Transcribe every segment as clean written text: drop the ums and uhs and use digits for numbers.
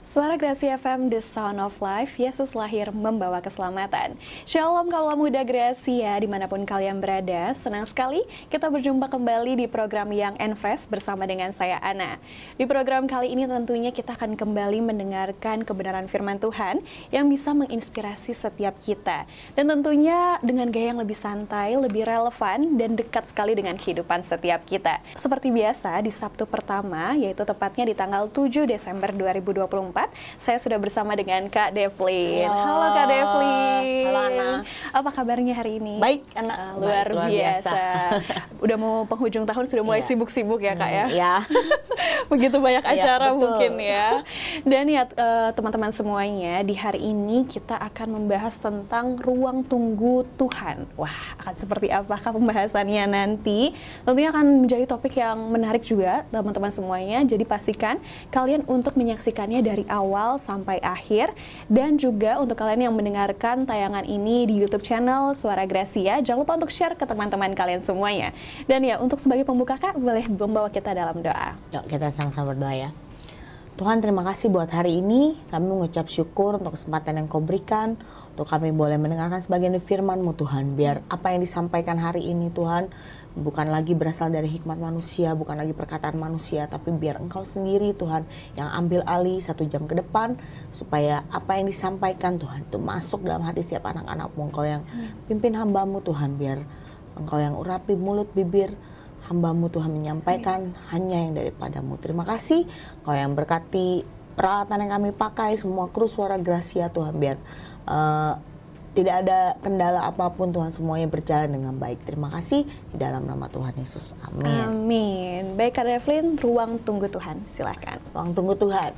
Suara Grasi FM, The Sound of Life, Yesus lahir membawa keselamatan. Shalom kaula muda Gracia, dimanapun kalian berada. Senang sekali kita berjumpa kembali di program Young and Fresh bersama dengan saya, Ana. Di program kali ini tentunya kita akan kembali mendengarkan kebenaran firman Tuhan yang bisa menginspirasi setiap kita. Dan tentunya dengan gaya yang lebih santai, lebih relevan, dan dekat sekali dengan kehidupan setiap kita. Seperti biasa, di Sabtu pertama, yaitu tepatnya di tanggal 7 Desember 2024, saya sudah bersama dengan Kak Devlin. Halo Kak Devlin. Halo Ana. Apa kabarnya hari ini? Baik, Ana. Luar biasa. Udah mau penghujung tahun, sudah mulai sibuk-sibuk ya Kak ya? Iya. Begitu banyak acara betul. mungkin ya. Dan ya teman-teman semuanya, di hari ini kita akan membahas tentang ruang tunggu Tuhan. Wah, akan seperti apakah pembahasannya nanti? Tentunya akan menjadi topik yang menarik juga teman-teman semuanya. Jadi pastikan kalian untuk menyaksikannya dari awal sampai akhir. Dan juga untuk kalian yang mendengarkan tayangan ini di YouTube channel Suara Gracia, jangan lupa untuk share ke teman-teman kalian semuanya. Dan ya, untuk sebagai pembuka Kak, boleh membawa kita dalam doa. Yuk kita sama-sama berdoa ya. Tuhan, terima kasih buat hari ini. Kami mengucap syukur untuk kesempatan yang Kau berikan, untuk kami boleh mendengarkan sebagian dari firman-Mu Tuhan. Biar apa yang disampaikan hari ini Tuhan bukan lagi berasal dari hikmat manusia, bukan lagi perkataan manusia, tapi biar Engkau sendiri Tuhan yang ambil alih 1 jam ke depan, supaya apa yang disampaikan Tuhan itu masuk dalam hati setiap anak-anak-Mu. Engkau yang pimpin hamba-Mu Tuhan, biar Engkau yang urapi mulut bibir hamba-Mu Tuhan menyampaikan hanya yang daripada-Mu. Terima kasih Kau yang berkati peralatan yang kami pakai, semua kru Suara Gracia Tuhan, biar tidak ada kendala apapun Tuhan, semuanya berjalan dengan baik. Terima kasih di dalam nama Tuhan Yesus. Amin. Amin. Baik Kak Devlin, ruang tunggu Tuhan, silakan. Ruang tunggu Tuhan,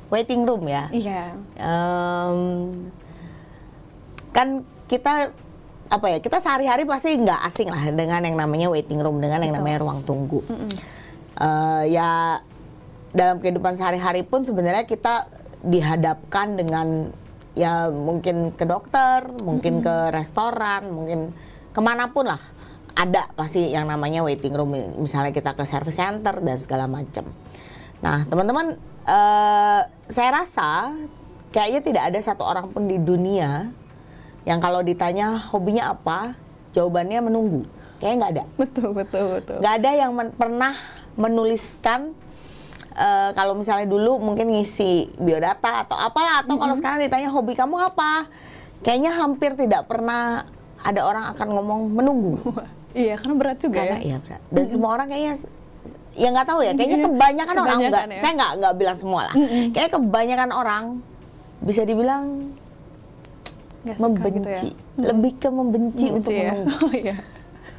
waiting room ya. Iya. Kan kita kita sehari-hari pasti nggak asing lah dengan yang namanya waiting room, dengan yang namanya ruang tunggu. Ya dalam kehidupan sehari-hari pun sebenarnya kita dihadapkan dengan ya mungkin ke dokter, mungkin ke restoran, mungkin kemanapun lah ada pasti yang namanya waiting room. Misalnya kita ke service center dan segala macam. Nah teman-teman, saya rasa kayaknya tidak ada satu orang pun di dunia yang kalau ditanya hobinya apa, jawabannya menunggu. Kayaknya nggak ada. Betul. Nggak ada yang pernah menuliskan, kalau misalnya dulu mungkin ngisi biodata atau apalah, atau kalau sekarang ditanya hobi kamu apa, kayaknya hampir tidak pernah ada orang akan ngomong menunggu. Iya, karena berat juga Karena ya. iya berat. Dan semua orang kayaknya, ya nggak tahu ya, kayaknya kebanyakan orang, enggak, ya. saya nggak bilang semua lah. Kayaknya kebanyakan orang bisa dibilang membenci, gitu ya. lebih ke membenci untuk ya. menunggu. Oh, iya.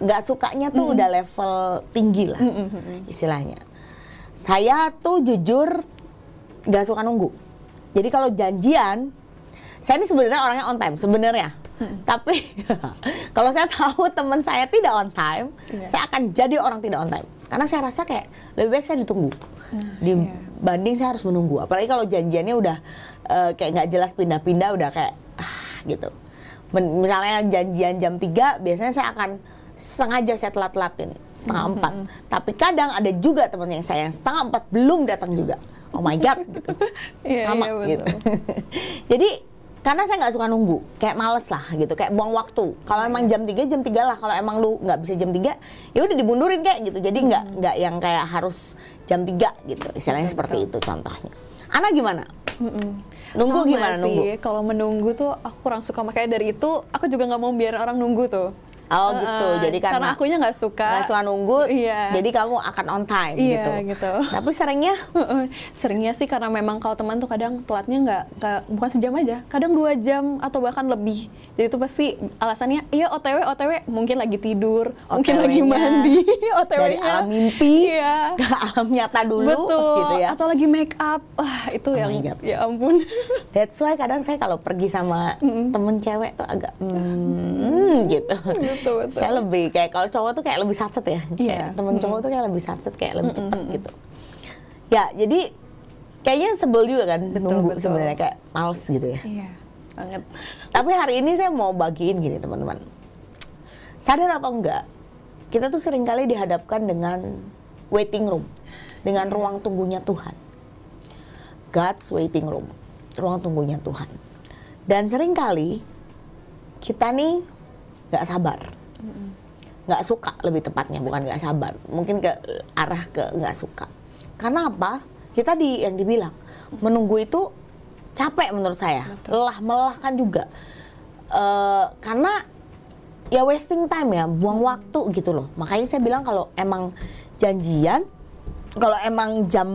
Nggak sukanya tuh udah level tinggi lah istilahnya. Saya tuh jujur nggak suka nunggu. Jadi kalau janjian, saya ini sebenarnya orangnya on time sebenarnya. Tapi kalau saya tahu teman saya tidak on time, saya akan jadi orang tidak on time. Karena saya rasa kayak lebih baik saya ditunggu dibanding saya harus menunggu. Apalagi kalau janjiannya udah kayak nggak jelas pindah-pindah, udah kayak gitu. Misalnya janjian jam 3, biasanya saya akan sengaja saya telat-telatin setengah 4. Tapi kadang ada juga teman yang saya yang setengah 4 belum datang juga. Oh my God gitu. Sama gitu. Jadi karena saya nggak suka nunggu, kayak males lah gitu, kayak buang waktu. Kalau emang jam 3 lah, kalau emang lu nggak bisa jam 3, ya udah dimundurin kayak gitu. Jadi nggak yang kayak harus jam 3 gitu. Istilahnya seperti itu contohnya. Ana gimana? Nunggu sama gimana sih. nunggu? Kalau menunggu tuh aku kurang suka, makanya dari itu aku juga nggak mau biar orang nunggu tuh. Oh gitu, jadi karena akunya nggak suka nunggu, iya. Jadi kamu akan on time gitu. Tapi seringnya sih karena memang kalau teman tuh kadang telatnya nggak bukan sejam aja, kadang 2 jam atau bahkan lebih. Jadi itu pasti alasannya, iya OTW, mungkin lagi tidur, mungkin lagi mandi, OTW-nya dari alam mimpi iya. ke alam nyata dulu. Betul, gitu ya. Atau lagi make up, itu yang ya ampun. That's why kadang saya kalau pergi sama temen cewek tuh agak gitu. Betul. Saya lebih kayak, kalau cowok tuh kayak lebih satset ya. Kayak temen cowok tuh kayak lebih satset, kayak lebih cepat gitu. Ya, jadi kayaknya sebel juga kan nunggu sebenarnya, kayak males gitu ya. Iya, banget. Tapi hari ini saya mau bagiin gini teman-teman. Sadar atau enggak, kita tuh seringkali dihadapkan dengan waiting room, dengan ruang tunggunya Tuhan. God's waiting room, ruang tunggunya Tuhan. Dan seringkali kita nih nggak sabar, nggak suka, lebih tepatnya bukan nggak sabar, mungkin ke arah ke nggak suka. Karena apa? Ya tadi yang dibilang, menunggu itu capek menurut saya, lelah, melelahkan juga. Karena ya wasting time ya, buang waktu gitu loh. Makanya saya bilang kalau emang janjian, kalau emang jam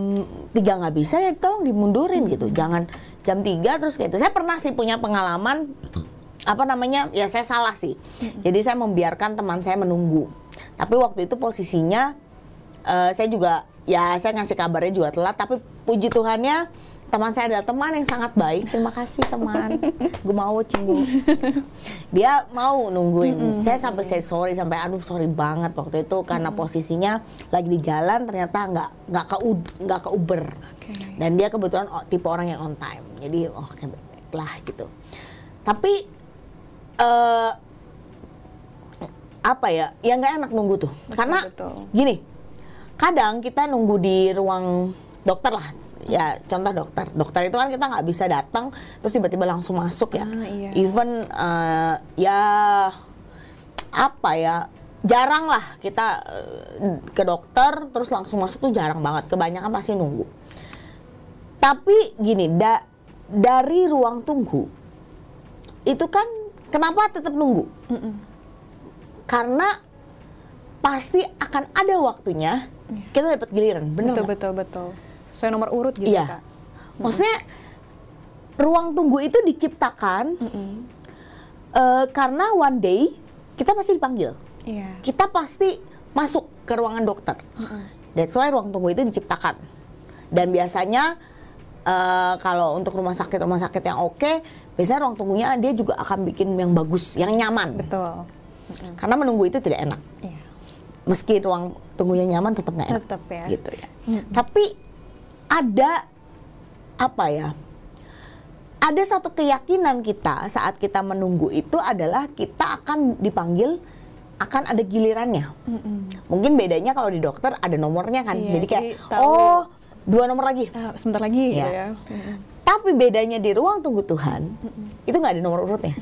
3 nggak bisa ya tolong dimundurin gitu. Jangan jam 3 terus kayak itu. Saya pernah sih punya pengalaman, ya saya salah sih. Jadi saya membiarkan teman saya menunggu. Tapi waktu itu posisinya saya juga, ya saya ngasih kabarnya juga telat. Tapi puji Tuhannya teman saya adalah teman yang sangat baik. Terima kasih teman, gue mau cinggu. Dia mau nungguin. Saya sampai sorry, sampai aduh sorry banget waktu itu karena posisinya lagi di jalan, ternyata nggak ke Uber. Dan dia kebetulan tipe orang yang on time. Jadi lah gitu. Tapi apa ya nggak enak nunggu tuh. Karena gini, kadang kita nunggu di ruang dokter lah. Ya contoh dokter itu kan kita nggak bisa datang terus tiba-tiba langsung masuk ya. Iya. Even ya apa ya, jarang lah kita ke dokter terus langsung masuk tuh jarang banget. Kebanyakan pasti nunggu. Tapi gini, dari ruang tunggu itu kan kenapa tetap nunggu? Karena pasti akan ada waktunya kita dapat giliran, benar nggak? Betul. Sesuai nomor urut gitu, iya. Kak. Maksudnya ruang tunggu itu diciptakan karena one day kita pasti dipanggil. Iya. Kita pasti masuk ke ruangan dokter. That's why ruang tunggu itu diciptakan. Dan biasanya kalau untuk rumah sakit yang oke, biasanya ruang tunggunya dia juga akan bikin yang bagus, yang nyaman. Betul. Karena menunggu itu tidak enak. Iya. Meski ruang tunggunya nyaman, tetap nggak enak. Tetap ya. Gitu ya. Tapi ada apa ya? Ada satu keyakinan kita saat kita menunggu itu adalah kita akan dipanggil, akan ada gilirannya. Mungkin bedanya kalau di dokter ada nomornya kan. Iya, jadi kayak tahu, 2 nomor lagi. Sebentar lagi gitu Ya. ya. Tapi bedanya di ruang tunggu Tuhan itu nggak ada nomor urutnya.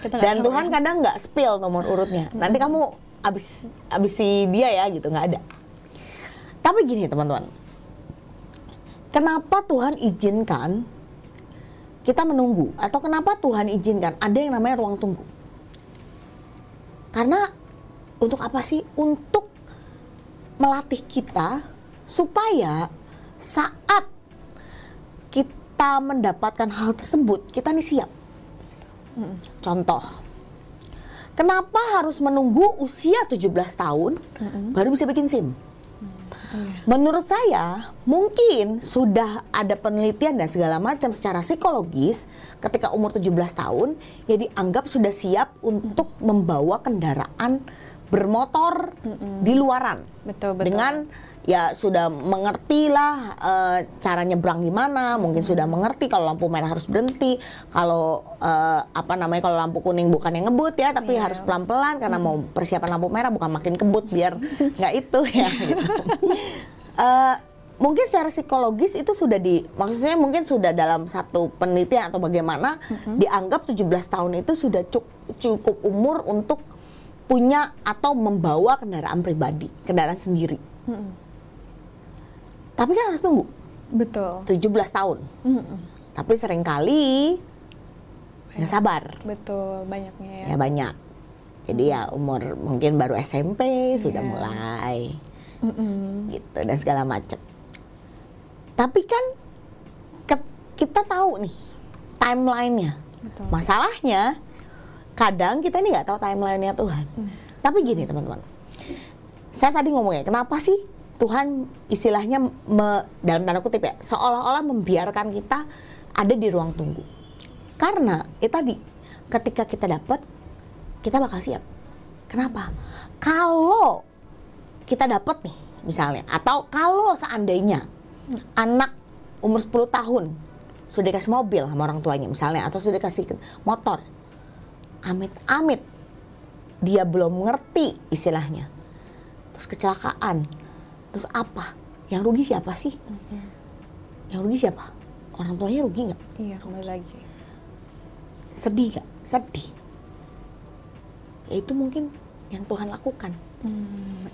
Kita nggak Dan tahu Tuhan ya. kadang nggak spill nomor urutnya. Nanti kamu abis si dia ya gitu, nggak ada. Tapi gini teman-teman, kenapa Tuhan izinkan kita menunggu? Atau kenapa Tuhan izinkan ada yang namanya ruang tunggu? Karena untuk apa sih? Untuk melatih kita supaya saat kita mendapatkan hal tersebut, kita nih siap. Contoh, kenapa harus menunggu usia 17 tahun baru bisa bikin SIM? Menurut saya, mungkin sudah ada penelitian dan segala macam secara psikologis ketika umur 17 tahun, ya dianggap sudah siap untuk membawa kendaraan bermotor di luaran. Betul. Dengan ya sudah mengerti lah cara nyebrang gimana, mungkin sudah mengerti kalau lampu merah harus berhenti, kalau kalau lampu kuning bukan yang ngebut ya, tapi harus pelan-pelan karena mau persiapan lampu merah, bukan makin kebut biar nggak itu ya gitu. Mungkin secara psikologis itu sudah maksudnya mungkin sudah dalam satu penelitian atau bagaimana dianggap 17 tahun itu sudah cukup umur untuk punya atau membawa kendaraan pribadi, kendaraan sendiri. Tapi kan harus tunggu. Betul. 17 tahun. Tapi seringkali nggak sabar. Betul, banyaknya ya. Ya banyak. Jadi ya umur mungkin baru SMP sudah mulai. Gitu dan segala macam. Tapi kan kita tahu nih timelinenya. Betul. Masalahnya kadang kita ini nggak tahu timelinenya Tuhan. Tapi gini teman-teman, saya tadi ngomongnya kenapa sih Tuhan istilahnya dalam tanda kutip ya seolah-olah membiarkan kita ada di ruang tunggu. Karena tadi ketika kita dapat, kita bakal siap. Kenapa? Kalau kita dapat nih misalnya, atau kalau seandainya anak umur 10 tahun sudah dikasih mobil sama orang tuanya misalnya, atau sudah dikasih motor, amit-amit dia belum ngerti istilahnya, terus kecelakaan, terus apa? Yang rugi siapa sih? Yang rugi siapa? orang tuanya rugi nggak? Iya, kembali lagi. Sedih nggak? Sedih. Ya itu mungkin yang Tuhan lakukan.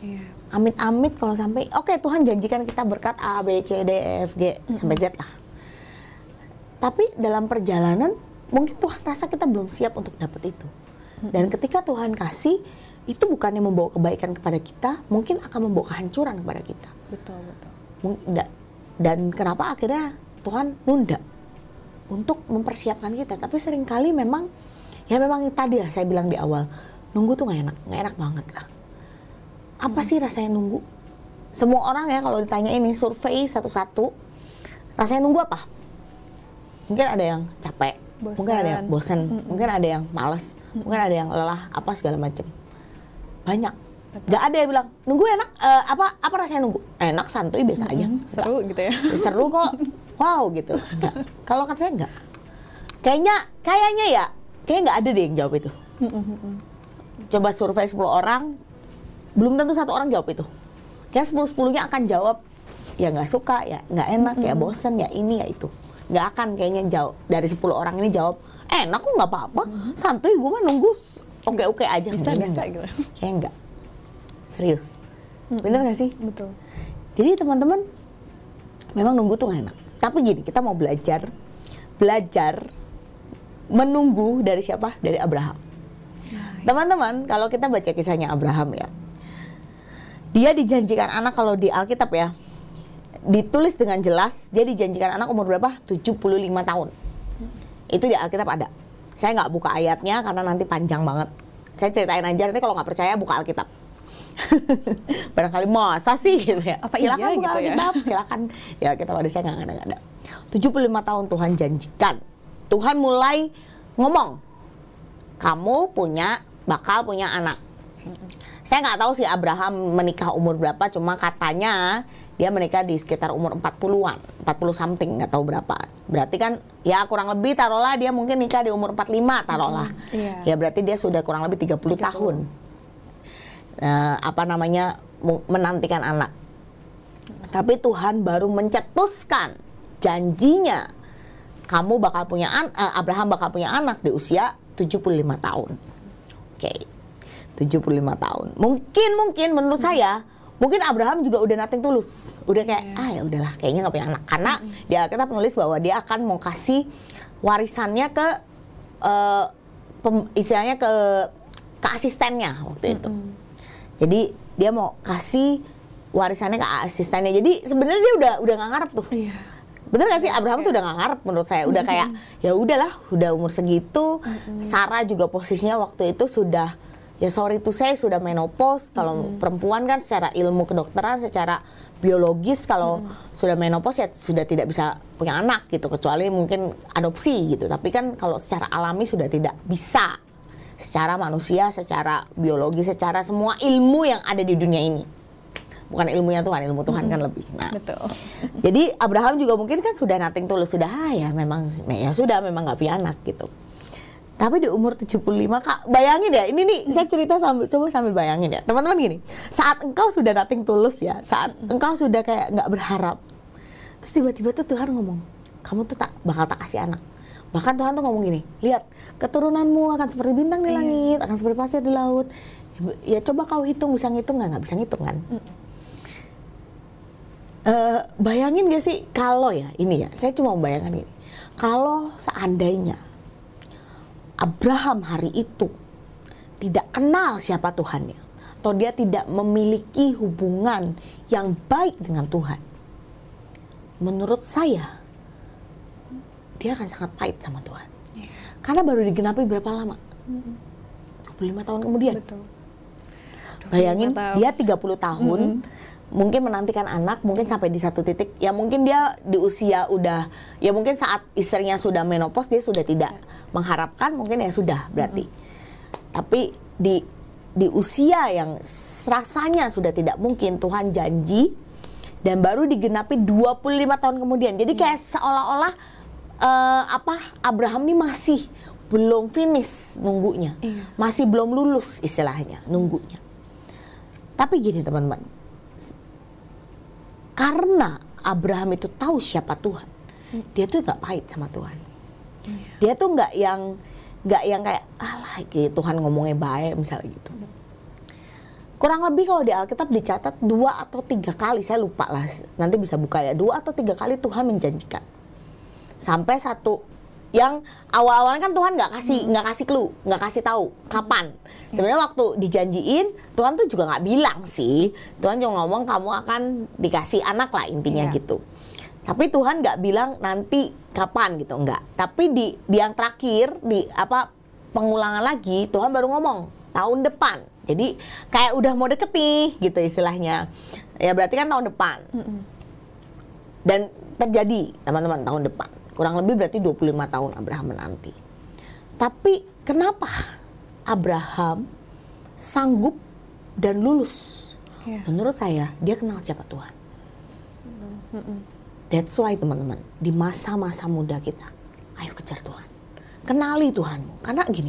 Iya. Amit-amit kalau sampai, oke, Tuhan janjikan kita berkat A, B, C, D, E, F, G, sampai Z lah. Tapi dalam perjalanan, mungkin Tuhan rasa kita belum siap untuk dapat itu. Dan ketika Tuhan kasih, itu bukannya membawa kebaikan kepada kita, mungkin akan membawa kehancuran kepada kita. Betul, betul. Dan kenapa akhirnya Tuhan nunda untuk mempersiapkan kita. Tapi seringkali memang, ya memang tadi lah saya bilang di awal, nunggu tuh nggak enak banget lah. Apa sih rasanya nunggu? Semua orang ya kalau ditanya ini, survei satu-satu, rasanya nunggu apa? Mungkin ada yang capek, mungkin ada yang bosan, mungkin ada yang malas, mungkin ada yang lelah, apa segala macam. Banyak. Gak ada yang bilang, nunggu enak, apa rasanya nunggu? Enak, santuy, biasa aja. Seru gitu ya? Seru kok, wow gitu. Enggak. Kalau kata saya enggak. Kayaknya ya, kayaknya nggak ada deh yang jawab itu. Coba survei 10 orang, belum tentu satu orang jawab itu. Kayak 10-10-nya akan jawab, ya nggak suka, ya nggak enak, ya bosan, ya ini, ya itu. Nggak akan kayaknya jawab, dari 10 orang ini jawab, enak kok nggak apa-apa, santuy gue mah nunggu, oke aja. Bisa gitu. Kayaknya enggak. Serius. Bener nggak sih? Betul. Jadi teman-teman, memang nunggu tuh nggak enak. Tapi gini, kita mau belajar menunggu dari siapa? Dari Abraham. Teman-teman, kalau kita baca kisahnya Abraham ya, dia dijanjikan anak, kalau di Alkitab ya, ditulis dengan jelas, dia dijanjikan anak umur berapa? 75 tahun. Itu di Alkitab ada. Saya nggak buka ayatnya karena nanti panjang banget. Saya ceritain aja, nanti kalau nggak percaya buka Alkitab. Barangkali masa sih gitu ya. Apa silakan iya buka gitu Alkitab, ya? silakan. Ya Alkitab ada, saya nggak ada. 75 tahun Tuhan janjikan. Tuhan mulai ngomong, kamu bakal punya anak. Saya nggak tahu sih Abraham menikah umur berapa, cuma katanya dia menikah di sekitar umur 40-an, 40 something, nggak tahu berapa. Berarti kan ya kurang lebih taruhlah dia mungkin nikah di umur 45 taruhlah. Ya berarti dia sudah kurang lebih 30 tahun. Menantikan anak. Tapi Tuhan baru mencetuskan janjinya, kamu bakal punya Abraham bakal punya anak di usia 75 tahun. Oke. 75 tahun. Mungkin menurut saya, mungkin Abraham juga udah nothing tulus. Udah kayak, ya udahlah, kayaknya nggak punya anak. Karena di Alkitab menulis bahwa dia akan mau kasih warisannya ke istilahnya ke asistennya waktu itu. Jadi dia mau kasih warisannya ke asistennya. Jadi sebenarnya dia udah nggak ngarep tuh. Bener gak sih, Abraham tuh udah nggak ngarep menurut saya. Udah kayak, ya udahlah, udah umur segitu. Sarah juga posisinya waktu itu sudah, ya sorry to say, sudah menopause. Kalau perempuan kan secara ilmu kedokteran, secara biologis, kalau sudah menopause ya sudah tidak bisa punya anak gitu. Kecuali mungkin adopsi gitu. Tapi kan kalau secara alami sudah tidak bisa. Secara manusia, secara biologi, secara semua ilmu yang ada di dunia ini. Bukan ilmunya Tuhan, ilmu Tuhan kan lebih. Nah, betul. Jadi Abraham juga mungkin kan sudah nothing tulus, sudah memang nggak punya anak gitu. Tapi di umur 75, Kak, bayangin ya, ini nih saya cerita sambil bayangin ya. Teman-teman gini, saat engkau sudah nothing tulus ya, saat engkau sudah kayak nggak berharap, terus tiba-tiba tuh Tuhan ngomong, kamu tuh bakal tak kasih anak. Bahkan Tuhan tuh ngomong gini, lihat, keturunanmu akan seperti bintang di langit, akan seperti pasir di laut. Ya coba kau hitung, bisa ngitung nggak bisa ngitung kan? Bayangin gak sih kalau ya, ini ya, saya cuma membayangkan gini, kalau seandainya Abraham hari itu tidak kenal siapa Tuhannya, atau dia tidak memiliki hubungan yang baik dengan Tuhan, menurut saya dia akan sangat pahit sama Tuhan. Karena baru digenapi berapa lama? 25 tahun kemudian. Betul. Bayangin dia 30 tahun mungkin menantikan anak, mungkin sampai di satu titik, ya mungkin dia di usia udah, ya mungkin saat istrinya sudah menopause dia sudah tidak mengharapkan, mungkin ya sudah berarti. Tapi di usia yang rasanya sudah tidak mungkin, Tuhan janji dan baru digenapi 25 tahun kemudian. Jadi kayak seolah-olah Abraham ini masih belum finish nunggunya, masih belum lulus istilahnya nunggunya. Tapi gini teman-teman, karena Abraham itu tahu siapa Tuhan, dia tuh nggak pahit sama Tuhan. Dia tuh nggak yang kayak alah gitu Tuhan ngomongnya baik misalnya gitu. Kurang lebih kalau di Alkitab dicatat 2 atau 3 kali, saya lupa lah, nanti bisa buka ya, 2 atau 3 kali Tuhan menjanjikan. Sampai satu yang awal-awalnya kan Tuhan nggak kasih clue, nggak kasih tahu kapan. Sebenarnya waktu dijanjiin Tuhan tuh juga nggak bilang sih. Tuhan cuma ngomong kamu akan dikasih anak lah intinya gitu. Tapi Tuhan nggak bilang nanti kapan gitu, enggak. Tapi di yang terakhir di pengulangan lagi Tuhan baru ngomong tahun depan. Jadi kayak udah mau deket nih gitu istilahnya. Ya berarti kan tahun depan. Dan terjadi teman-teman tahun depan. Kurang lebih berarti 25 tahun Abraham menanti. Tapi kenapa Abraham sanggup dan lulus? Menurut saya dia kenal siapa Tuhan. That's why teman-teman, di masa-masa muda kita, ayo kejar Tuhan. Kenali Tuhanmu. Karena gini,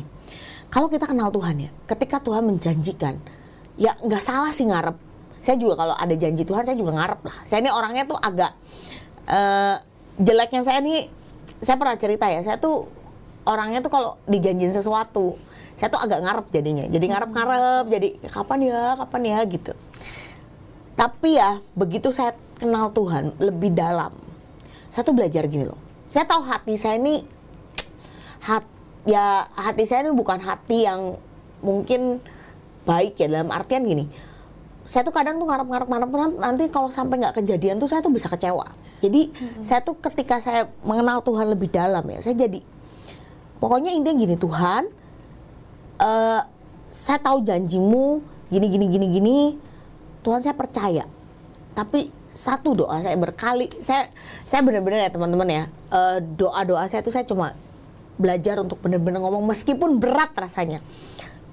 kalau kita kenal Tuhan ya, ketika Tuhan menjanjikan, ya nggak salah sih ngarep. Saya juga kalau ada janji Tuhan, saya juga ngarep lah. Saya ini orangnya tuh agak jeleknya saya nih, saya pernah cerita ya, saya tuh orangnya tuh kalau dijanjiin sesuatu, saya tuh agak ngarep jadinya. Jadi ngarep-ngarep, jadi kapan ya gitu. Tapi ya, begitu saya kenal Tuhan lebih dalam, saya tuh belajar gini loh. Saya tahu hati saya ini, hati saya ini bukan hati yang mungkin baik ya, dalam artian gini. Saya tuh kadang tuh ngarep nanti kalau sampai nggak kejadian tuh saya tuh bisa kecewa. Jadi saya tuh ketika saya mengenal Tuhan lebih dalam ya, saya jadi pokoknya intinya gini, Tuhan, saya tahu janjimu gini, Tuhan saya percaya. Tapi satu doa saya berkali, saya benar-benar ya teman-teman ya, doa-doa saya tuh saya cuma belajar untuk benar-benar ngomong meskipun berat rasanya,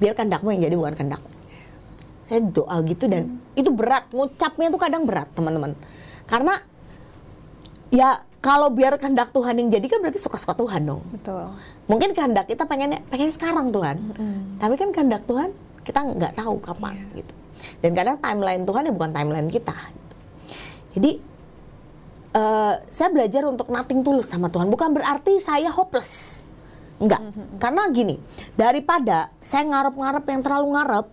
biar kehendakmu yang jadi bukan kehendakku. Saya doa gitu dan itu berat, ngucapnya tuh kadang berat teman-teman. Karena ya kalau biar kehendak Tuhan yang jadi kan berarti suka-suka Tuhan dong. Betul. Mungkin kehendak kita pengen sekarang Tuhan, tapi kan kehendak Tuhan kita nggak tahu kapan gitu. Dan kadang timeline Tuhan ya bukan timeline kita. Gitu. Jadi saya belajar untuk nothing tulus sama Tuhan. Bukan berarti saya hopeless, enggak. Karena gini, daripada saya ngarep-ngarep yang terlalu ngarep,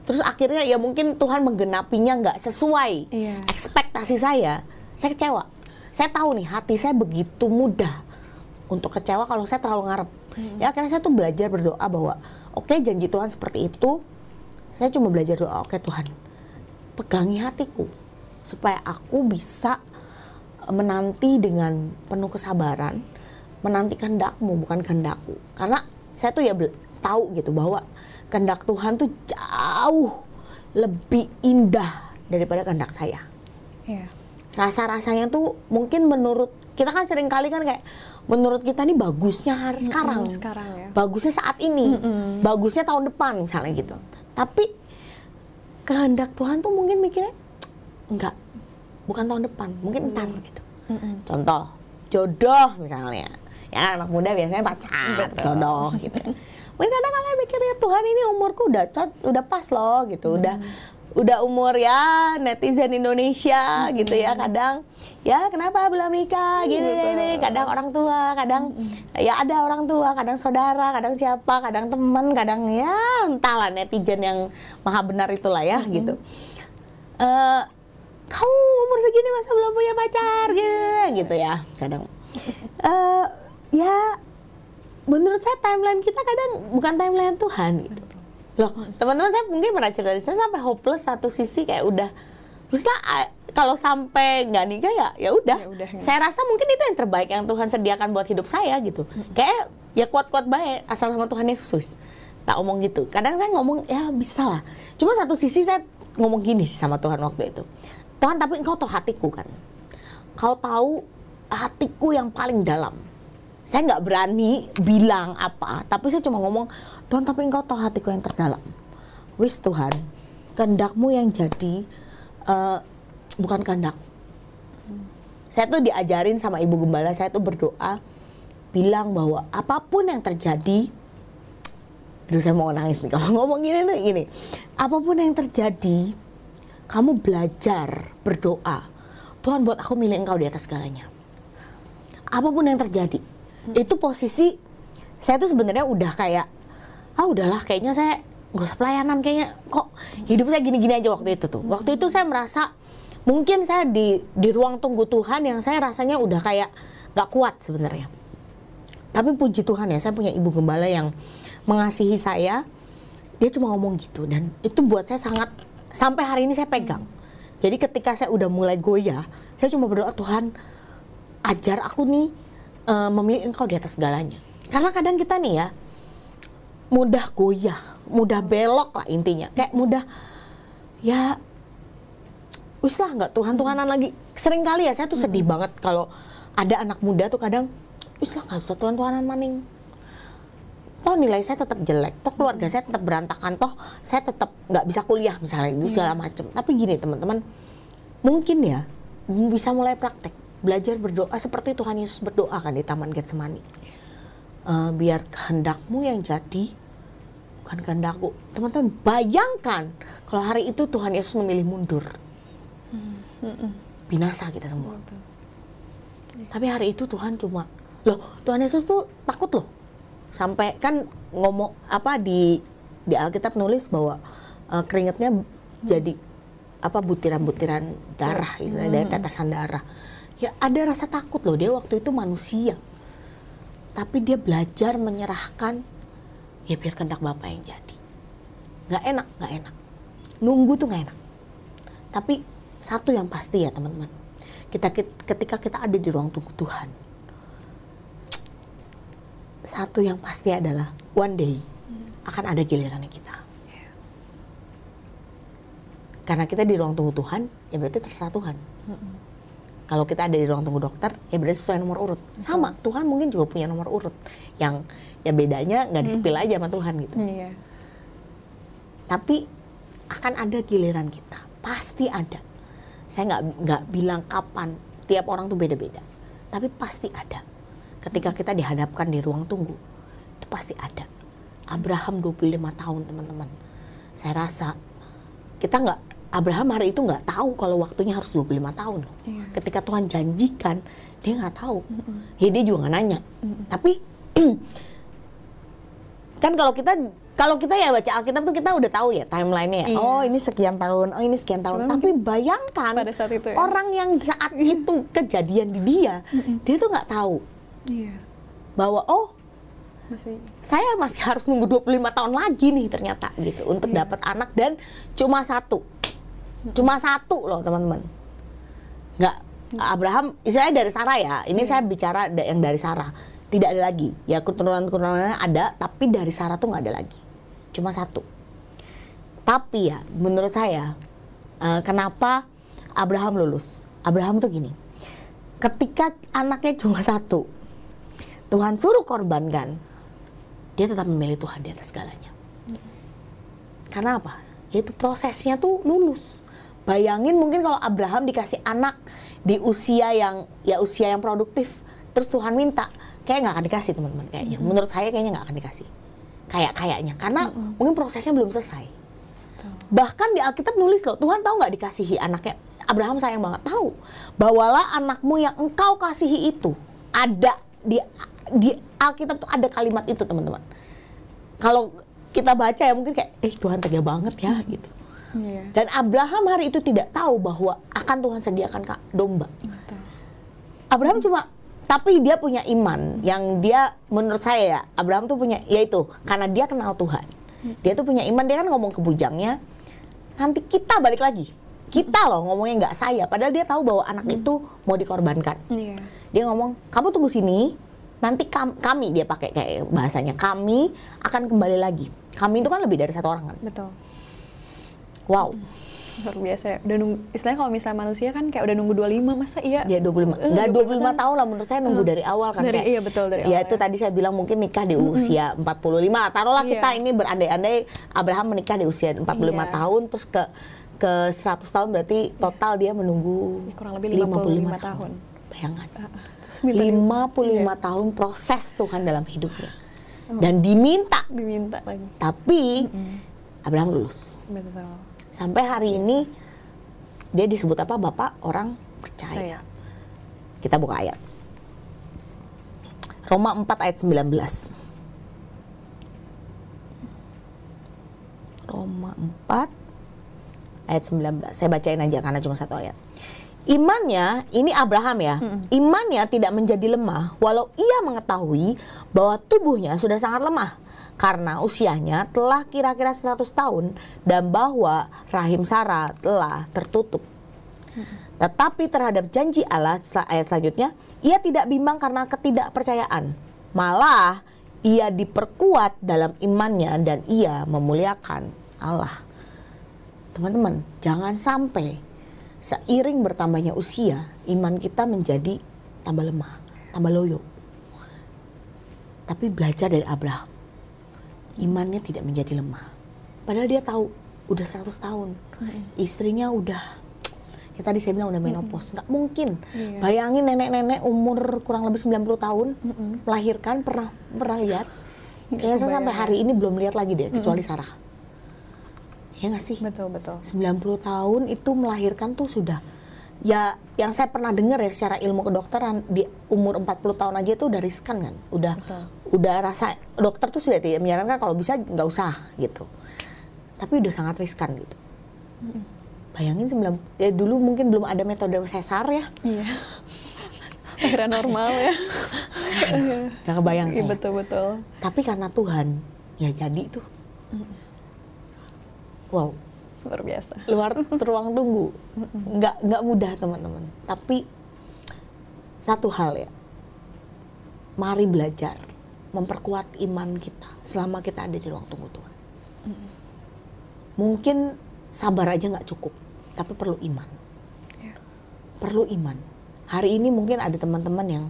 terus akhirnya ya mungkin Tuhan menggenapinya nggak sesuai ekspektasi saya kecewa. Saya tahu nih hati saya begitu mudah untuk kecewa kalau saya terlalu ngarep. Ya akhirnya saya tuh belajar berdoa bahwa oke, janji Tuhan seperti itu. Saya cuma belajar doa, oke Tuhan, pegangi hatiku supaya aku bisa menanti dengan penuh kesabaran, menanti kehendak-Mu bukan kehendak-Ku. Karena saya tuh ya tahu gitu bahwa kehendak Tuhan tuh jauh lebih indah daripada kehendak saya. Rasa-rasanya tuh mungkin menurut kita kan sering kali kan kayak menurut kita nih bagusnya hari sekarang ya. Bagusnya saat ini, bagusnya tahun depan misalnya gitu. Tapi kehendak Tuhan tuh mungkin mikirnya enggak, bukan tahun depan, mungkin entar gitu. Contoh jodoh misalnya, ya anak muda biasanya pacar, jodoh gitu. Mungkin kadang kalian mikirnya Tuhan ini umurku udah pas loh gitu, udah umur ya netizen Indonesia gitu ya, kadang ya kenapa belum nikah gini, kadang orang tua, kadang ya ada orang tua, kadang saudara, kadang siapa, kadang teman, kadang ya entahlah netizen yang maha benar itulah ya gitu. Kamu umur segini masa belum punya pacar gitu ya kadang. Ya menurut saya timeline kita kadang bukan timeline Tuhan gitu. Loh, teman-teman saya mungkin pernah cerita, saya sampai hopeless satu sisi kayak udah, teruslah kalau sampai nggak nikah ya udah. Saya rasa mungkin itu yang terbaik yang Tuhan sediakan buat hidup saya gitu. Kayak ya kuat-kuat baik asal sama Tuhan Yesus. Tak omong gitu. Kadang saya ngomong ya bisa lah. Cuma satu sisi saya ngomong gini sama Tuhan waktu itu. Tuhan, tapi Engkau tahu hatiku kan. Kau tahu hatiku yang paling dalam. Saya nggak berani bilang apa, tapi saya cuma ngomong, Tuhan, tapi Engkau tahu hatiku yang terdalam. Wis Tuhan, kehendak-Mu yang jadi, bukan kehendak. Saya tuh diajarin sama Ibu Gembala, saya tuh berdoa, bilang bahwa apapun yang terjadi, aduh saya mau nangis nih kalau ngomong gini, apapun yang terjadi, kamu belajar berdoa, Tuhan buat aku milih Engkau di atas segalanya. apapun yang terjadi. Itu posisi saya tuh sebenarnya udah kayak, udahlah kayaknya saya nggak usah pelayanan, kayaknya kok hidup saya gini-gini aja waktu itu tuh. Waktu itu saya merasa mungkin saya di ruang tunggu Tuhan yang saya rasanya udah kayak nggak kuat sebenarnya. Tapi puji Tuhan ya, saya punya ibu gembala yang mengasihi saya. Dia cuma ngomong gitu, dan itu buat saya sangat, sampai hari ini saya pegang. Jadi ketika saya udah mulai goyah, saya cuma berdoa, Tuhan ajar aku nih memilih Engkau di atas segalanya. Karena kadang kita nih ya mudah goyah, mudah belok lah intinya, kayak mudah ya wis lah nggak Tuhan-Tuhanan lagi. Sering kali ya saya tuh sedih banget kalau ada anak muda tuh kadang wis lah nggak usah Tuhan-Tuhanan maning. Toh nilai saya tetap jelek, toh keluarga saya tetap berantakan, toh saya tetap nggak bisa kuliah misalnya itu segala macem. Tapi gini teman-teman, mungkin ya bisa mulai praktek, belajar berdoa seperti Tuhan Yesus berdoa kan di Taman Getsemani. Biar kehendakmu yang jadi, bukan kehendakku. Teman-teman bayangkan kalau hari itu Tuhan Yesus memilih mundur, binasa kita semua. Tapi hari itu Tuhan cuma, Tuhan Yesus tuh takut loh. Sampai kan ngomong apa di Alkitab nulis bahwa keringatnya jadi apa butiran-butiran darah, istilahnya dari tetesan darah. Ya ada rasa takut loh, dia waktu itu manusia. Tapi dia belajar menyerahkan, ya biar kehendak Bapa yang jadi. Nggak enak. Nunggu tuh nggak enak. Tapi satu yang pasti ya teman-teman, ketika kita ada di ruang tunggu Tuhan, satu yang pasti adalah one day akan ada gilirannya kita. Karena kita di ruang tunggu Tuhan, ya berarti terserah Tuhan. Kalau kita ada di ruang tunggu dokter, ya berarti sesuai nomor urut. Sama, Tuhan mungkin juga punya nomor urut. Yang ya bedanya nggak di-spill aja sama Tuhan gitu. Tapi akan ada giliran kita. Pasti ada. Saya nggak bilang kapan, tiap orang tuh beda-beda. Tapi pasti ada. Ketika kita dihadapkan di ruang tunggu, itu pasti ada. Abraham 25 tahun teman-teman. Saya rasa Abraham hari itu nggak tahu kalau waktunya harus 25 tahun. Ketika Tuhan janjikan, dia nggak tahu. Ya dia juga nggak nanya. Tapi kan kalau kita ya baca Alkitab tuh kita udah tahu ya timeline-nya ya. Oh ini sekian tahun, oh ini sekian tahun. Tapi bayangkan pada saat itu ya, orang yang saat itu kejadian di dia tuh nggak tahu bahwa saya masih harus nunggu 25 tahun lagi nih ternyata gitu untuk dapat anak, dan cuma satu loh teman-teman. Nggak, Abraham istilahnya dari Sarah ya, ini saya bicara yang dari Sarah, tidak ada lagi ya, keturunan-keturunannya ada tapi dari Sarah tuh nggak ada lagi, cuma satu. Tapi ya menurut saya kenapa Abraham lulus? Abraham tuh gini, ketika anaknya cuma satu, Tuhan suruh korbankan, dia tetap memilih Tuhan di atas segalanya. Karena apa? Yaitu prosesnya tuh lulus. Bayangin mungkin kalau Abraham dikasih anak di usia yang produktif, terus Tuhan minta, kayak nggak akan dikasih teman-teman kayaknya. Menurut saya kayaknya nggak akan dikasih. Kayaknya karena mungkin prosesnya belum selesai. Bahkan di Alkitab nulis loh, Tuhan tahu nggak dikasihi anaknya. Abraham sayang banget, tahu. Bawalah anakmu yang engkau kasihi itu. Ada di Alkitab tuh ada kalimat itu teman-teman. Kalau kita baca ya mungkin kayak Tuhan tega banget ya gitu. Dan Abraham hari itu tidak tahu bahwa akan Tuhan sediakan domba. Abraham tapi dia punya iman yang dia, menurut saya ya, Abraham tuh punya, yaitu karena dia kenal Tuhan. Dia tuh punya iman, dia kan ngomong ke bujangnya, nanti kita balik lagi. Kita loh ngomongnya, nggak saya. Padahal dia tahu bahwa anak itu mau dikorbankan. Dia ngomong, kamu tunggu sini, nanti kami, dia pakai kayak bahasanya, kami akan kembali lagi. Kami itu kan lebih dari satu orang kan. Betul. Wow. Luar biasa ya. Udah nunggu, istilahnya kalau misalnya manusia kan kayak udah nunggu 25, masa iya? Ya 25. Enggak 25 tahun lah menurut saya, nunggu dari awal kan. Iya betul, dari awal. Ya itu tadi saya bilang mungkin nikah di usia 45. Taruhlah kita ini berandai-andai Abraham menikah di usia 45 tahun, terus ke 100 tahun berarti total dia menunggu kurang lebih 55 tahun. Bayangkan. 55 tahun proses Tuhan dalam hidupnya. Dan diminta lagi. Tapi Abraham lulus. Betul. Sampai hari ini dia disebut apa? Bapak orang percaya. Kita buka ayat. Roma 4 ayat 19. Roma 4 ayat 19. Saya bacain aja karena cuma satu ayat. Imannya, ini Abraham ya, imannya tidak menjadi lemah walau ia mengetahui bahwa tubuhnya sudah sangat lemah karena usianya telah kira-kira 100 tahun dan bahwa rahim Sarah telah tertutup. Tetapi terhadap janji Allah, ayat selanjutnya, ia tidak bimbang karena ketidakpercayaan. Malah ia diperkuat dalam imannya dan ia memuliakan Allah. Teman-teman, jangan sampai seiring bertambahnya usia, iman kita menjadi tambah lemah, tambah loyo. Tapi belajar dari Abraham, imannya tidak menjadi lemah. Padahal dia tahu, udah 100 tahun. Istrinya udah, ya tadi saya bilang udah menopause. Nggak mungkin. Bayangin nenek-nenek umur kurang lebih 90 tahun, melahirkan, pernah lihat? Kayaknya saya sampai hari ini belum lihat lagi deh, kecuali Sarah. Ya nggak sih? Betul. 90 tahun itu melahirkan tuh sudah, ya yang saya pernah dengar ya secara ilmu kedokteran, di umur 40 tahun aja tuh udah riskan kan, udah rasa dokter tuh sudah tidak menyarankan kalau bisa nggak usah gitu, tapi udah sangat riskan gitu. Bayangin ya dulu mungkin belum ada metode sesar ya. Iya. Akhirnya normal ya. Gak kebayang saya. Betul. Tapi karena Tuhan ya jadi tuh. Wow, luar biasa. Ruang tunggu, nggak mudah teman-teman. Tapi satu hal ya, mari belajar memperkuat iman kita selama kita ada di ruang tunggu Tuhan. Mungkin sabar aja nggak cukup, tapi perlu iman. Perlu iman. Hari ini mungkin ada teman-teman yang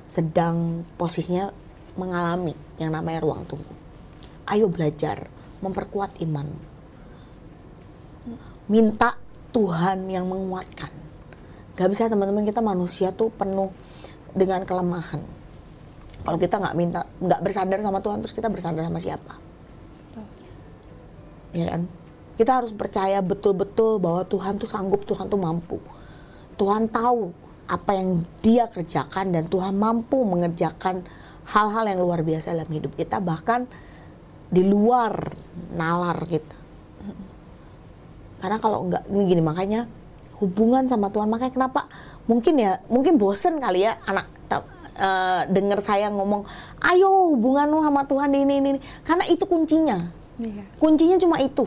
sedang posisinya mengalami yang namanya ruang tunggu. Ayo belajar memperkuat iman. Minta Tuhan yang menguatkan. Gak bisa teman-teman, kita manusia tuh penuh dengan kelemahan. Kalau kita nggak bersandar sama Tuhan, terus kita bersandar sama siapa? Ya kan? Kita harus percaya betul-betul bahwa Tuhan tuh sanggup, Tuhan tuh mampu. Tuhan tahu apa yang Dia kerjakan dan Tuhan mampu mengerjakan hal-hal yang luar biasa dalam hidup kita, bahkan di luar nalar kita. Karena kalau enggak gini, makanya hubungan sama Tuhan, makanya kenapa mungkin bosen kali ya anak dengar saya ngomong ayo hubunganmu sama Tuhan ini, karena itu kuncinya. Kuncinya cuma itu,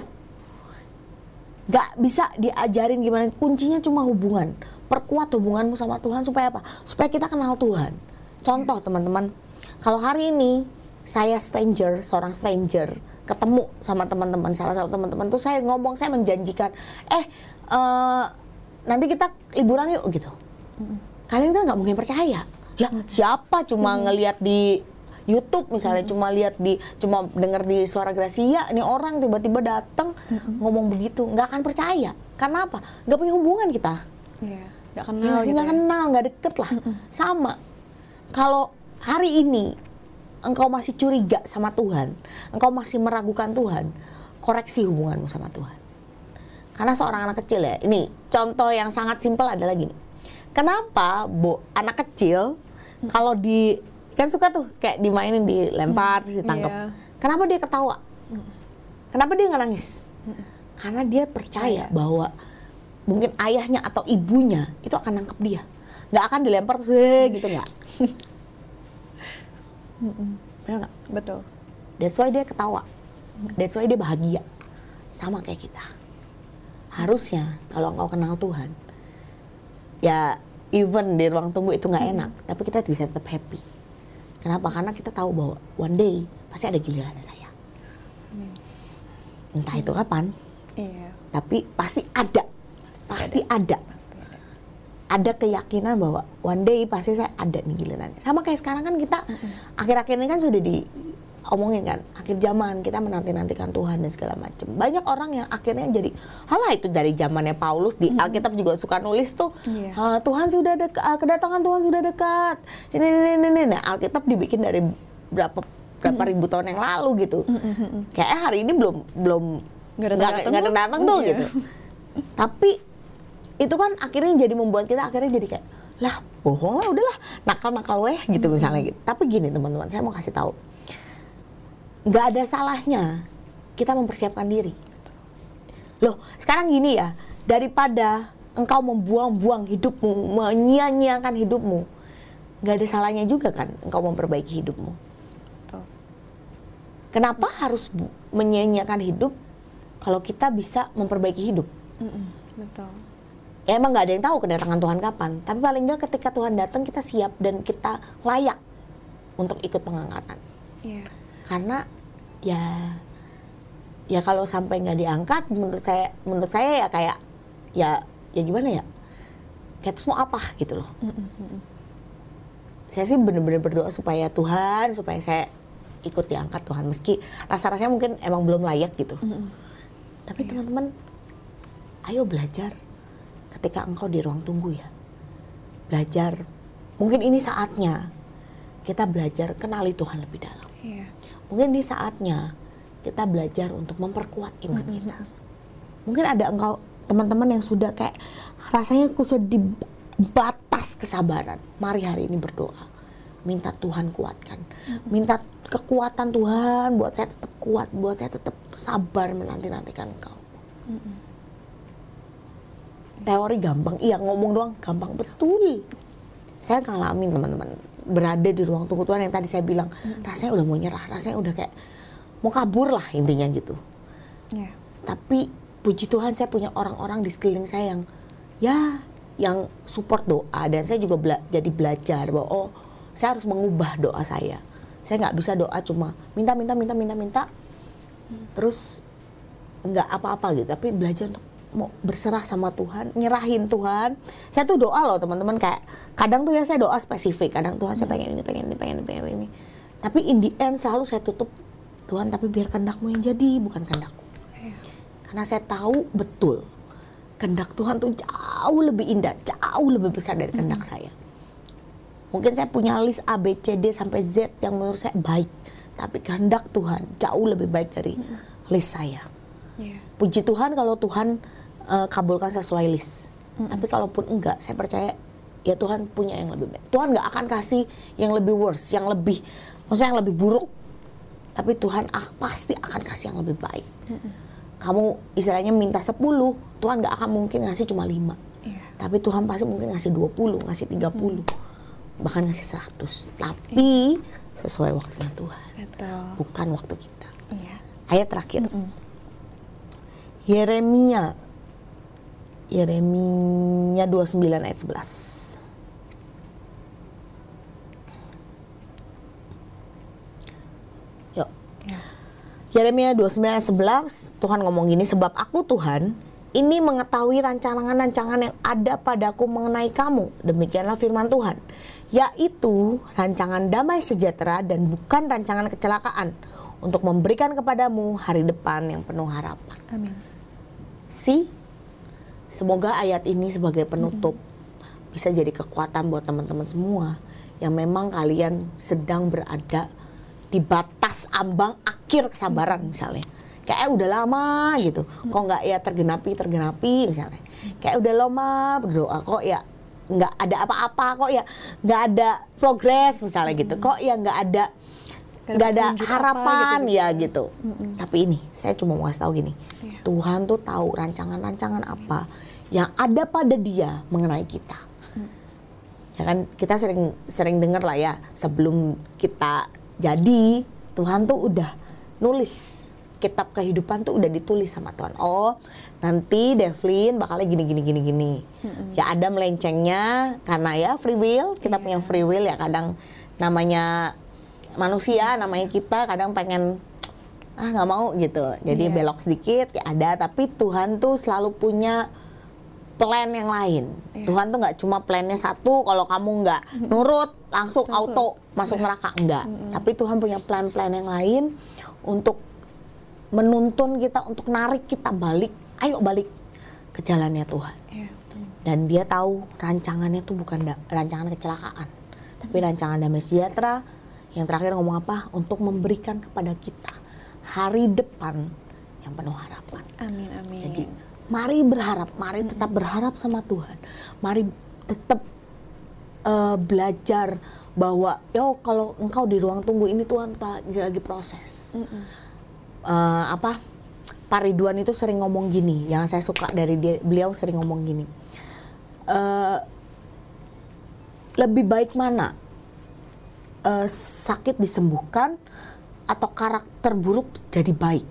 nggak bisa diajarin gimana, kuncinya cuma hubungan. Perkuat hubunganmu sama Tuhan supaya apa? Supaya kita kenal Tuhan. Contoh teman-teman, kalau hari ini saya seorang stranger ketemu sama teman-teman, salah satu teman-teman tuh saya ngomong, saya menjanjikan, nanti kita liburan yuk gitu. Kalian kan nggak mungkin percaya. Lah siapa cuma ngelihat di YouTube misalnya, cuma dengar di Suara Gracia, ini orang tiba-tiba datang ngomong begitu, nggak akan percaya. Karena apa? Nggak punya hubungan kita. Nggak kenal, nggak kenal, nggak deket lah. Sama. Kalau hari ini engkau masih curiga sama Tuhan, engkau masih meragukan Tuhan, koreksi hubunganmu sama Tuhan. Karena seorang anak kecil ya, ini contoh yang sangat simpel adalah gini. Kenapa anak kecil kalau kan suka tuh kayak dimainin, dilempar, ditangkap. Kenapa dia ketawa? Kenapa dia nggak nangis? Karena dia percaya bahwa mungkin ayahnya atau ibunya itu akan nangkep dia. Nggak akan dilempar terus gitu, nggak. Benar nggak? Betul. That's why dia ketawa. That's why dia bahagia. Sama kayak kita. Harusnya kalau engkau kenal Tuhan, ya even di ruang tunggu itu nggak enak, tapi kita bisa tetap happy. Kenapa? Karena kita tahu bahwa one day pasti ada gilirannya saya. Entah itu kapan. Tapi pasti ada. Pasti ada. Ada keyakinan bahwa one day pasti saya ada nih gilirannya. Sama kayak sekarang kan kita akhir-akhir ini kan sudah diomongin kan, akhir zaman kita menanti-nantikan Tuhan dan segala macam. Banyak orang yang akhirnya jadi, halah itu dari zamannya Paulus di Alkitab juga suka nulis tuh, Tuhan sudah dekat, kedatangan Tuhan sudah dekat. Ini. Nah, Alkitab dibikin dari berapa ribu tahun yang lalu gitu. Kayaknya hari ini belum nggak datang tuh gitu. Tapi itu kan akhirnya jadi membuat kita akhirnya jadi kayak, Lah, bohong lah, udahlah, nakal-nakal weh gitu misalnya gitu. Tapi gini teman-teman, saya mau kasih tahu, nggak ada salahnya kita mempersiapkan diri. Loh, sekarang gini ya, daripada engkau membuang-buang hidupmu, menyia-nyiakan hidupmu, nggak ada salahnya juga kan engkau memperbaiki hidupmu. Betul. Kenapa harus menyia-nyiakan hidup kalau kita bisa memperbaiki hidup? Betul. Ya emang nggak ada yang tahu kedatangan Tuhan kapan, tapi paling nggak ketika Tuhan datang kita siap dan kita layak untuk ikut pengangkatan. Iya. Karena ya kalau sampai nggak diangkat, menurut saya ya kayak ya gimana ya, kayak terus mau apa gitu loh. Saya sih bener-bener berdoa supaya saya ikut diangkat Tuhan, meski rasa-rasanya mungkin emang belum layak gitu. Tapi teman-teman, ayo belajar ketika engkau di ruang tunggu ya. Belajar, mungkin ini saatnya kita belajar kenali Tuhan lebih dalam. Iya. Mungkin ini saatnya kita belajar untuk memperkuat iman kita. Mungkin ada engkau teman-teman yang sudah kayak rasanya aku sudah di batas kesabaran. Mari hari ini berdoa, minta Tuhan kuatkan, minta kekuatan Tuhan buat saya tetap kuat, buat saya tetap sabar menanti-nantikan engkau. Teori gampang, iya ngomong doang gampang, betul. Saya ngalamin teman-teman, berada di ruang tunggu Tuhan yang tadi saya bilang, rasanya udah mau nyerah, rasanya udah kayak mau kabur lah intinya gitu. Yeah. Tapi puji Tuhan saya punya orang-orang di sekeliling saya yang support doa, dan saya juga jadi belajar bahwa saya harus mengubah doa saya. Saya nggak bisa doa cuma minta, terus nggak apa-apa gitu, tapi belajar untuk mau berserah sama Tuhan, nyerahin Tuhan. Saya tuh doa loh teman-teman, kayak kadang tuh ya saya doa spesifik, kadang Tuhan saya pengen ini. Tapi in the end selalu saya tutup, Tuhan tapi biar kehendak-Mu yang jadi, bukan kehendak-Ku. Karena saya tahu betul kehendak Tuhan tuh jauh lebih indah, jauh lebih besar dari kehendak saya. Mungkin saya punya list A, B, C, D sampai Z yang menurut saya baik, tapi kehendak Tuhan jauh lebih baik dari list saya. Puji Tuhan kalau Tuhan kabulkan sesuai list. Tapi kalaupun enggak, saya percaya ya Tuhan punya yang lebih baik. Tuhan nggak akan kasih yang lebih worse, yang lebih buruk. Tapi Tuhan pasti akan kasih yang lebih baik. Kamu istilahnya minta 10, Tuhan nggak akan mungkin ngasih cuma 5. Tapi Tuhan pasti mungkin ngasih 20, ngasih 30, bahkan ngasih 100. Tapi sesuai waktunya Tuhan. Betul. Bukan waktu kita. Iya. Ayat terakhir. Yeremia 29 ayat 11. Yuk. Yeremia 29 ayat 11, Tuhan ngomong gini, sebab aku Tuhan ini mengetahui rancangan-rancangan yang ada padaku mengenai kamu. Demikianlah firman Tuhan, yaitu rancangan damai sejahtera dan bukan rancangan kecelakaan, untuk memberikan kepadamu hari depan yang penuh harapan. Amin. Semoga ayat ini sebagai penutup bisa jadi kekuatan buat teman-teman semua yang memang kalian sedang berada di batas ambang akhir kesabaran misalnya. Kayak udah lama gitu, kok nggak ya tergenapi misalnya. Kayak udah lama berdoa kok ya nggak ada apa-apa, kok ya nggak ada progres misalnya gitu. Kok ya nggak ada harapan gitu. Tapi ini saya cuma mau kasih tahu gini, Tuhan tuh tahu rancangan-rancangan apa yang ada pada Dia mengenai kita. Ya kan kita sering dengar lah ya, sebelum kita jadi Tuhan tuh udah nulis, kitab kehidupan tuh udah ditulis sama Tuhan. Oh, nanti Devlin bakalnya gini. Ya ada melencengnya karena ya free will, kita punya free will ya, kadang namanya manusia, namanya kita kadang pengen nggak mau gitu, jadi belok sedikit ya ada. Tapi Tuhan tuh selalu punya plan yang lain. Tuhan tuh nggak cuma plannya satu, kalau kamu nggak nurut langsung auto masuk neraka, enggak. Tapi Tuhan punya plan-plan yang lain untuk menuntun kita, untuk narik kita balik, ayo balik ke jalannya Tuhan. Dan Dia tahu rancangannya tuh bukan rancangan kecelakaan, tapi rancangan damai sejahtera. Yang terakhir ngomong apa? Untuk memberikan kepada kita hari depan yang penuh harapan. Amin. Jadi mari berharap, mari tetap berharap sama Tuhan. Mari tetap belajar bahwa kalau engkau di ruang tunggu ini Tuhan lagi proses. Pak Ridwan itu sering ngomong gini, yang saya suka dari beliau sering ngomong gini, lebih baik mana sakit disembuhkan atau karakter buruk jadi baik?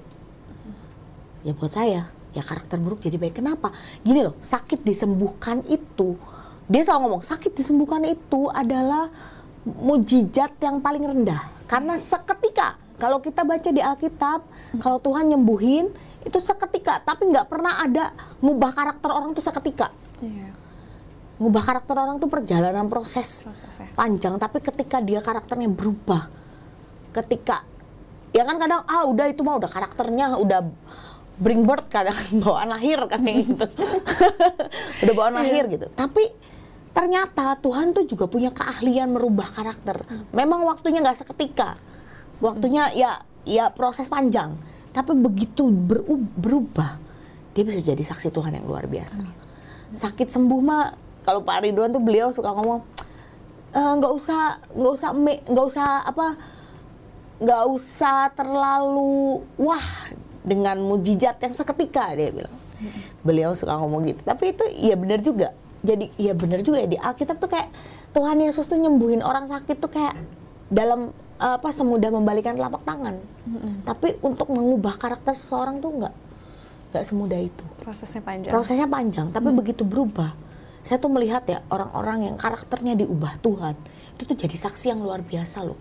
Ya buat saya, ya karakter buruk jadi baik. Kenapa? Gini loh, sakit disembuhkan itu, dia selalu ngomong sakit disembuhkan itu adalah mujizat yang paling rendah. Karena seketika, kalau kita baca di Alkitab, kalau Tuhan nyembuhin, itu seketika. Tapi nggak pernah ada ngubah karakter orang itu seketika. Iya. Ngubah karakter orang itu perjalanan proses panjang. Tapi ketika dia karakternya berubah, ketika, ya kan kadang, udah itu mah udah karakternya, udah bring birth, kadang bawaan lahir katanya gitu. Udah bawaan lahir gitu. Tapi ternyata Tuhan tuh juga punya keahlian merubah karakter. Memang waktunya nggak seketika, waktunya ya proses panjang. Tapi begitu berubah, dia bisa jadi saksi Tuhan yang luar biasa. Sakit sembuh mah, kalau Pak Ridwan tuh beliau suka ngomong, nggak usah terlalu wah dengan mujizat yang seketika, dia bilang. Beliau suka ngomong gitu. Tapi itu ya benar juga. Jadi ya benar juga ya, di Alkitab tuh kayak Tuhan Yesus tuh nyembuhin orang sakit tuh kayak dalam semudah membalikan telapak tangan. Tapi untuk mengubah karakter seseorang tuh nggak semudah itu. Prosesnya panjang. Tapi begitu berubah, saya tuh melihat ya orang-orang yang karakternya diubah Tuhan, itu tuh jadi saksi yang luar biasa loh.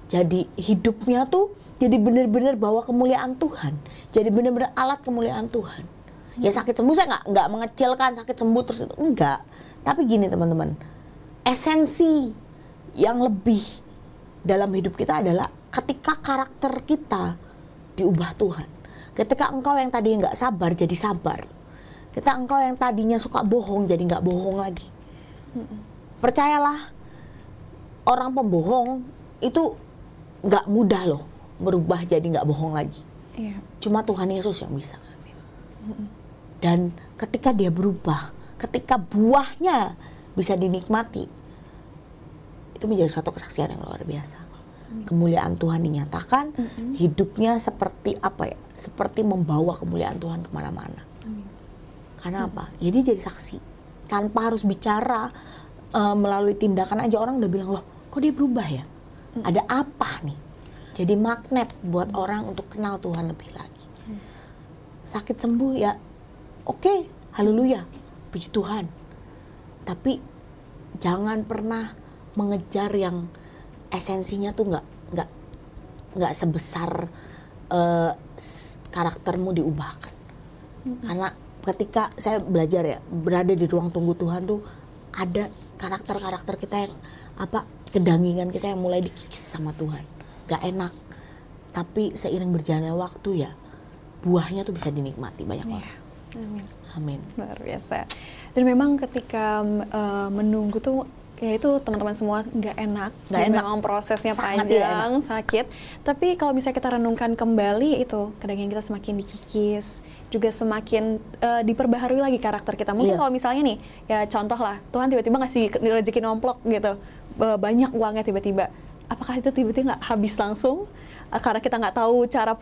Jadi hidupnya tuh jadi benar-benar bawa kemuliaan Tuhan. Jadi benar-benar alat kemuliaan Tuhan. Ya sakit sembuh, saya nggak mengecilkan sakit sembuh terus itu, enggak. Tapi gini teman-teman, esensi yang lebih dalam hidup kita adalah ketika karakter kita diubah Tuhan. Ketika engkau yang tadinya nggak sabar jadi sabar. Ketika engkau yang tadinya suka bohong jadi nggak bohong lagi. Percayalah, orang pembohong itu nggak mudah loh berubah jadi nggak bohong lagi. Cuma Tuhan Yesus yang bisa. Dan ketika dia berubah, ketika buahnya bisa dinikmati, itu menjadi suatu kesaksian yang luar biasa. Kemuliaan Tuhan dinyatakan, hidupnya seperti apa ya? Seperti membawa kemuliaan Tuhan kemana-mana. Karena apa? Jadi jadi saksi. Tanpa harus bicara, melalui tindakan aja orang udah bilang, loh kok dia berubah ya? Ada apa nih? Jadi magnet buat orang untuk kenal Tuhan lebih lagi. Sakit sembuh ya, oke, haleluya, puji Tuhan. Tapi jangan pernah mengejar yang esensinya tuh nggak sebesar karaktermu diubahkan. Karena ketika saya belajar ya, berada di ruang tunggu Tuhan tuh ada karakter-karakter kita yang kedangingan kita yang mulai dikikis sama Tuhan. Gak enak. Tapi seiring berjalannya waktu ya, buahnya tuh bisa dinikmati banyak orang. Amin. Luar biasa. Dan memang ketika menunggu tuh, ya itu teman-teman semua nggak enak. Memang prosesnya panjang, sakit. Tapi kalau misalnya kita renungkan kembali itu, kadang kita semakin dikikis, juga semakin diperbaharui lagi karakter kita. Mungkin kalau misalnya nih, ya contoh lah, Tuhan tiba-tiba ngasih rezeki nomplok gitu, banyak uangnya tiba-tiba. Apakah itu tiba-tiba nggak habis langsung? Karena kita nggak tahu cara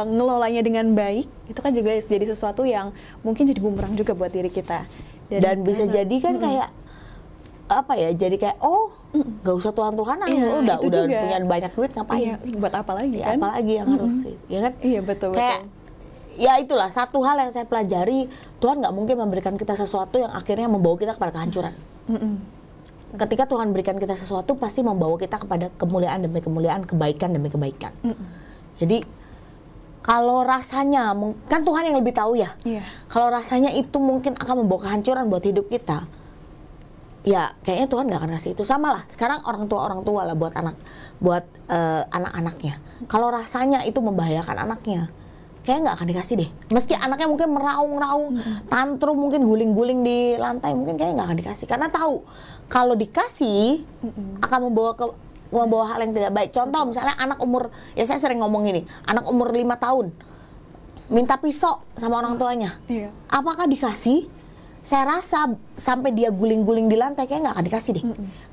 ngelolanya dengan baik, itu kan juga jadi sesuatu yang mungkin jadi bumerang juga buat diri kita. Dan bisa jadi kan kayak jadi kayak nggak usah Tuhan-Tuhanan, udah punya banyak duit ngapain? Buat apa lagi kan? Apalagi yang harus, ya kan? Iya betul. Kayak ya itulah satu hal yang saya pelajari, Tuhan nggak mungkin memberikan kita sesuatu yang akhirnya membawa kita kepada kehancuran. Ketika Tuhan berikan kita sesuatu, pasti membawa kita kepada kemuliaan demi kemuliaan, kebaikan demi kebaikan. Jadi kalau rasanya, kan Tuhan yang lebih tahu ya. Kalau rasanya itu mungkin akan membawa kehancuran buat hidup kita, ya kayaknya Tuhan nggak akan kasih itu. Sama lah, sekarang orang tua lah buat anak-anaknya. Kalau rasanya itu membahayakan anaknya, kayaknya nggak akan dikasih deh. Meski anaknya mungkin meraung-raung, tantrum, mungkin guling-guling di lantai, mungkin kayaknya nggak akan dikasih. Karena tahu kalau dikasih akan membawa hal yang tidak baik. Contoh misalnya anak umur, ya saya sering ngomong ini, anak umur 5 tahun minta pisau sama orang tuanya. Apakah dikasih? saya rasa sampai dia guling-guling di lantai kayak nggak akan dikasih deh.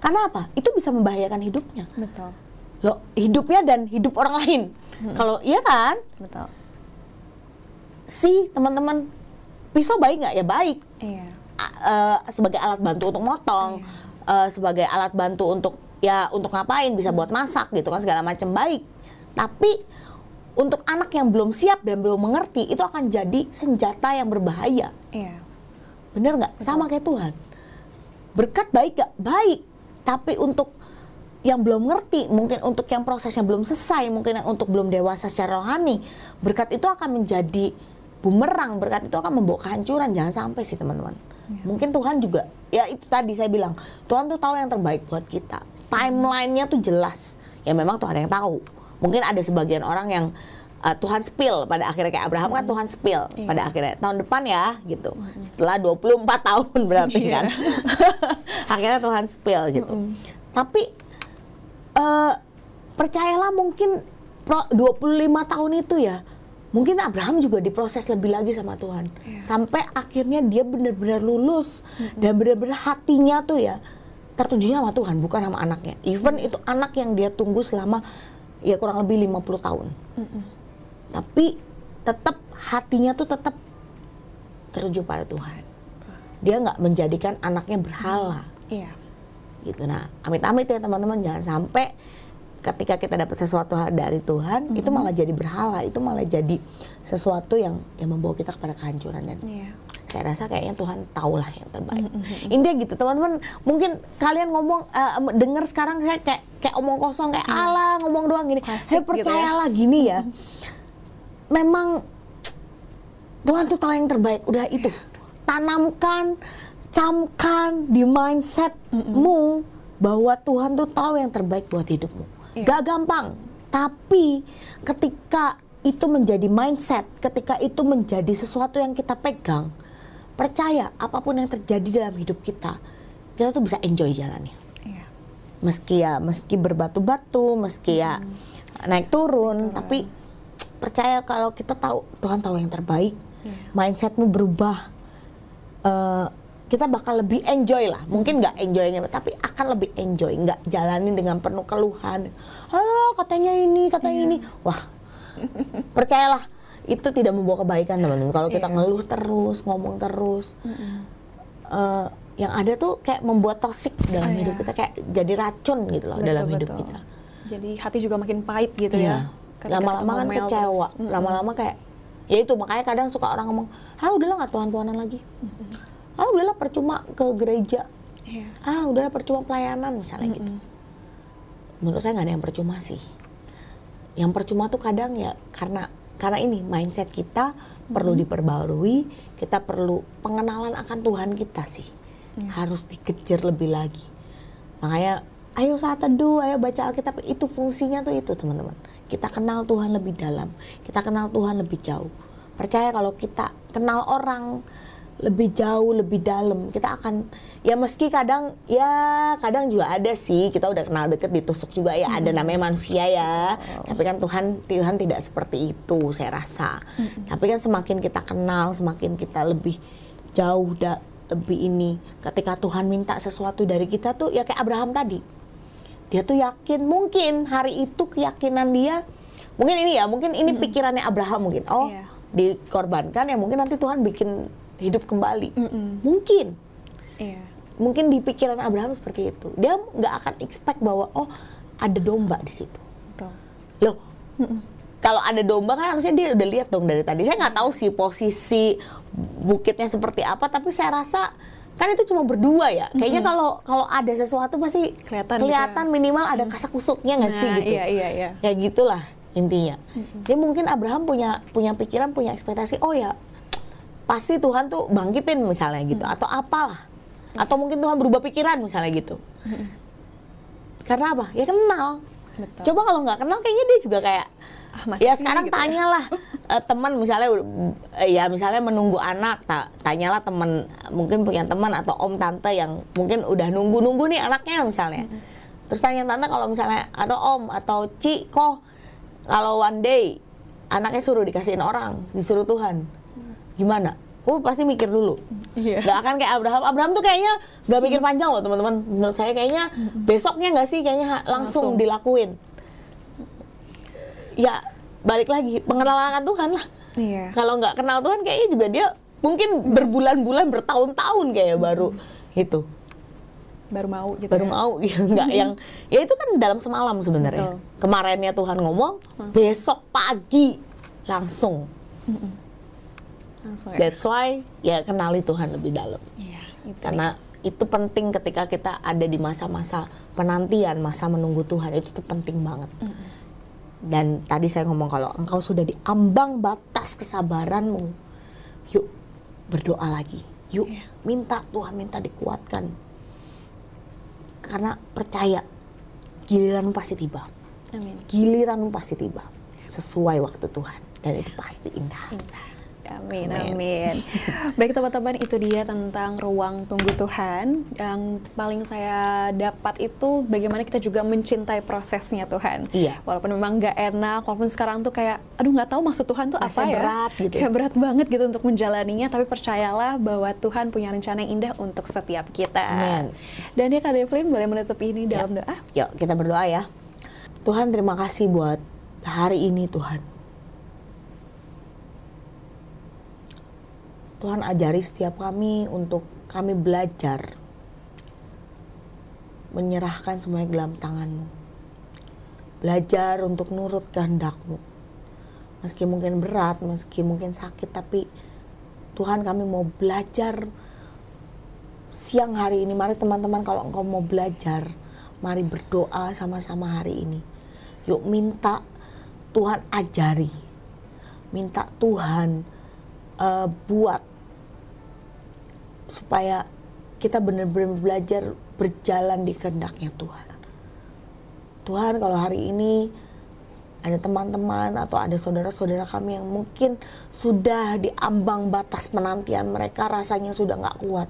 Karena apa? Itu bisa membahayakan hidupnya. Betul. Loh, hidupnya dan hidup orang lain. Kalau iya kan? Betul. Teman-teman, pisau baik nggak? Ya baik. Iya. Sebagai alat bantu untuk motong, sebagai alat bantu untuk ngapain, bisa buat masak gitu kan, segala macam baik. Tapi untuk anak yang belum siap dan belum mengerti, itu akan jadi senjata yang berbahaya. Iya. Bener nggak? Sama kayak Tuhan. Berkat baik nggak? Baik. Tapi untuk yang belum ngerti, mungkin untuk yang prosesnya belum selesai, mungkin yang untuk belum dewasa secara rohani, berkat itu akan menjadi bumerang, berkat itu akan membawa kehancuran. Jangan sampai sih teman-teman. Mungkin Tuhan juga, ya itu tadi saya bilang, Tuhan tuh tahu yang terbaik buat kita. Timeline-nya tuh jelas. Ya memang Tuhan yang tahu. Mungkin ada sebagian orang yang Tuhan spill pada akhirnya, kayak Abraham kan Tuhan spill pada akhirnya tahun depan ya gitu. Setelah 24 tahun berarti kan. Akhirnya Tuhan spill gitu. Tapi percayalah, mungkin 25 tahun itu ya, mungkin Abraham juga diproses lebih lagi sama Tuhan. Sampai akhirnya dia benar-benar lulus dan benar-benar hatinya tuh ya tertujunya sama Tuhan, bukan sama anaknya. Even itu anak yang dia tunggu selama ya kurang lebih 50 tahun. Tapi tetap hatinya tuh tetap tertuju pada Tuhan. Dia nggak menjadikan anaknya berhala. Iya. Gitu. Nah, amit-amit ya teman-teman, jangan sampai ketika kita dapat sesuatu dari Tuhan, itu malah jadi berhala, itu malah jadi sesuatu yang membawa kita kepada kehancuran. Dan saya rasa kayaknya Tuhan tahulah yang terbaik. Intinya gitu teman-teman. Mungkin kalian ngomong dengar sekarang saya kayak omong kosong, kayak ala ngomong doang gini. Saya percayalah gitu ya. Gini ya. Memang Tuhan tuh tahu yang terbaik. Udah itu. Tanamkan, camkan di mindsetmu bahwa Tuhan tuh tahu yang terbaik buat hidupmu. Gak gampang. Tapi ketika itu menjadi mindset, ketika itu menjadi sesuatu yang kita pegang, percaya apapun yang terjadi dalam hidup kita tuh bisa enjoy jalannya. Meski berbatu-batu, meski naik turun, tapi percaya kalau kita tahu Tuhan tahu yang terbaik, mindsetmu berubah, kita bakal lebih enjoy lah. Mungkin nggak enjoynya, tapi akan lebih enjoy, nggak jalanin dengan penuh keluhan. Halo, katanya ini. Wah, percayalah itu tidak membawa kebaikan teman-teman. Kalau kita ngeluh terus, ngomong terus, yang ada tuh kayak membuat toksik dalam hidup kita, kayak jadi racun gitu loh dalam hidup kita. Jadi hati juga makin pahit gitu ya. Lama-lama kan kecewa, lama-lama kayak, ya itu makanya kadang suka orang ngomong, udahlah nggak Tuhan-Tuhanan lagi, udahlah percuma ke gereja, udahlah percuma pelayanan misalnya gitu. Menurut saya nggak ada yang percuma sih. Yang percuma tuh kadang ya karena ini mindset kita perlu diperbarui, kita perlu pengenalan akan Tuhan kita sih, harus dikejar lebih lagi. Makanya ayo saat teduh, ayo baca Alkitab, itu fungsinya tuh itu teman-teman. Kita kenal Tuhan lebih dalam, kita kenal Tuhan lebih jauh. Percaya kalau kita kenal orang lebih jauh, lebih dalam, kita akan, ya meski kadang juga ada sih, kita udah kenal deket ditusuk juga ya, ada namanya manusia ya. Tapi kan Tuhan tidak seperti itu saya rasa. Tapi kan semakin kita kenal, semakin kita lebih jauh, lebih ini. Ketika Tuhan minta sesuatu dari kita tuh ya kayak Abraham tadi. Dia tuh yakin, mungkin hari itu keyakinan dia, mungkin ini pikirannya Abraham mungkin. Dikorbankan ya mungkin nanti Tuhan bikin hidup kembali. Mungkin. Mungkin di pikiran Abraham seperti itu. Dia nggak akan expect bahwa ada domba di situ. Loh, kalau ada domba kan harusnya dia udah lihat dong dari tadi. Saya nggak tahu sih posisi bukitnya seperti apa, tapi saya rasa kan itu cuma berdua ya. Kayaknya kalau ada sesuatu pasti kelihatan gitu. Minimal ada kasak kusuknya nggak sih gitu. Iya. Kayak gitulah intinya. Jadi mungkin Abraham punya pikiran, punya ekspektasi, pasti Tuhan tuh bangkitin misalnya gitu, atau apalah. Atau mungkin Tuhan berubah pikiran misalnya gitu. Karena apa? Ya kenal. Betul. Coba kalau nggak kenal kayaknya dia juga kayak, ya sekarang gitu tanyalah teman misalnya, ya misalnya menunggu anak, tanyalah teman, mungkin punya teman atau om tante yang mungkin udah nunggu nih anaknya misalnya. Terus tanya tante kalau misalnya, atau om atau Ci, kok kalau one day anaknya suruh dikasihin orang, disuruh Tuhan, gimana? pasti mikir dulu. Iya. Nggak akan kayak Abraham. Abraham tuh kayaknya nggak mikir panjang loh teman-teman. Menurut saya kayaknya besoknya nggak sih, kayaknya langsung dilakuin. Ya balik lagi pengenalan akan Tuhan lah. Iya. Kalau nggak kenal Tuhan kayaknya juga dia mungkin berbulan-bulan, bertahun-tahun kayak baru itu. Baru mau gitu. Baru mau ya, nggak yang ya itu kan dalam semalam sebenarnya. Kemarinnya Tuhan ngomong, besok pagi langsung. Langsung ya. That's why ya kenali Tuhan lebih dalam. Iya, itu Karena itu penting ketika kita ada di masa-masa penantian, masa menunggu Tuhan, itu tuh penting banget. Dan tadi saya ngomong kalau engkau sudah di ambang batas kesabaranmu, yuk berdoa lagi. Yuk minta Tuhan, minta dikuatkan. Karena percaya giliranmu pasti tiba. Amin. Giliranmu pasti tiba sesuai waktu Tuhan, dan itu pasti indah. Amin, amin. Baik teman-teman, itu dia tentang ruang tunggu Tuhan. Yang paling saya dapat itu bagaimana kita juga mencintai prosesnya Tuhan. Iya. Walaupun memang nggak enak, walaupun sekarang tuh kayak, aduh nggak tahu maksud Tuhan tuh Rasanya apa ya. berat gitu. Kayak berat banget gitu untuk menjalaninya, tapi percayalah bahwa Tuhan punya rencana yang indah untuk setiap kita. Amin. Dan ya Kak Devlin boleh menutup ini dalam doa? Yuk kita berdoa ya. Tuhan, terima kasih buat hari ini Tuhan. Tuhan ajari setiap kami untuk kami belajar menyerahkan semuanya ke dalam tangan-Mu. Belajar untuk nurut kehendak-Mu. Meski mungkin berat, meski mungkin sakit, tapi Tuhan kami mau belajar siang hari ini. Mari teman-teman, kalau engkau mau belajar, mari berdoa sama-sama hari ini. Yuk minta Tuhan ajari. Minta Tuhan buat supaya kita benar-benar belajar berjalan di kehendaknya Tuhan. Tuhan, kalau hari ini ada teman-teman atau ada saudara-saudara kami yang mungkin sudah di ambang batas penantian mereka, rasanya sudah nggak kuat,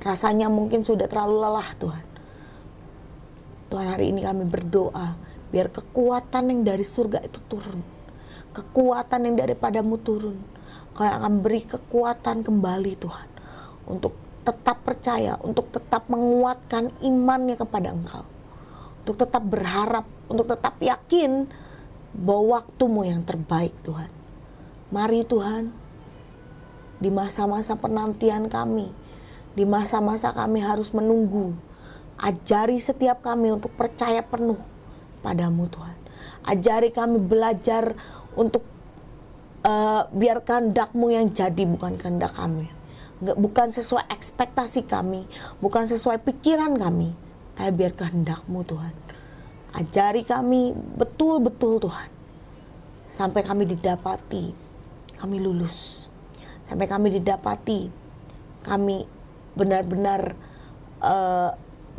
rasanya mungkin sudah terlalu lelah Tuhan. Tuhan, hari ini kami berdoa biar kekuatan yang dari surga itu turun, kekuatan yang daripada-Mu turun. Kau yang akan beri kekuatan kembali Tuhan, untuk tetap percaya, untuk tetap menguatkan imannya kepada Engkau, untuk tetap berharap, untuk tetap yakin bahwa waktu-Mu yang terbaik Tuhan. Mari Tuhan, di masa-masa penantian kami, di masa-masa kami harus menunggu, ajari setiap kami untuk percaya penuh padamu Tuhan. Ajari kami belajar untuk biar kehendak-Mu yang jadi, bukan kehendak kami. Bukan sesuai ekspektasi kami, bukan sesuai pikiran kami, tapi biar kehendak-Mu Tuhan. Ajari kami betul-betul Tuhan, sampai kami didapati, kami lulus. Sampai kami didapati, kami benar-benar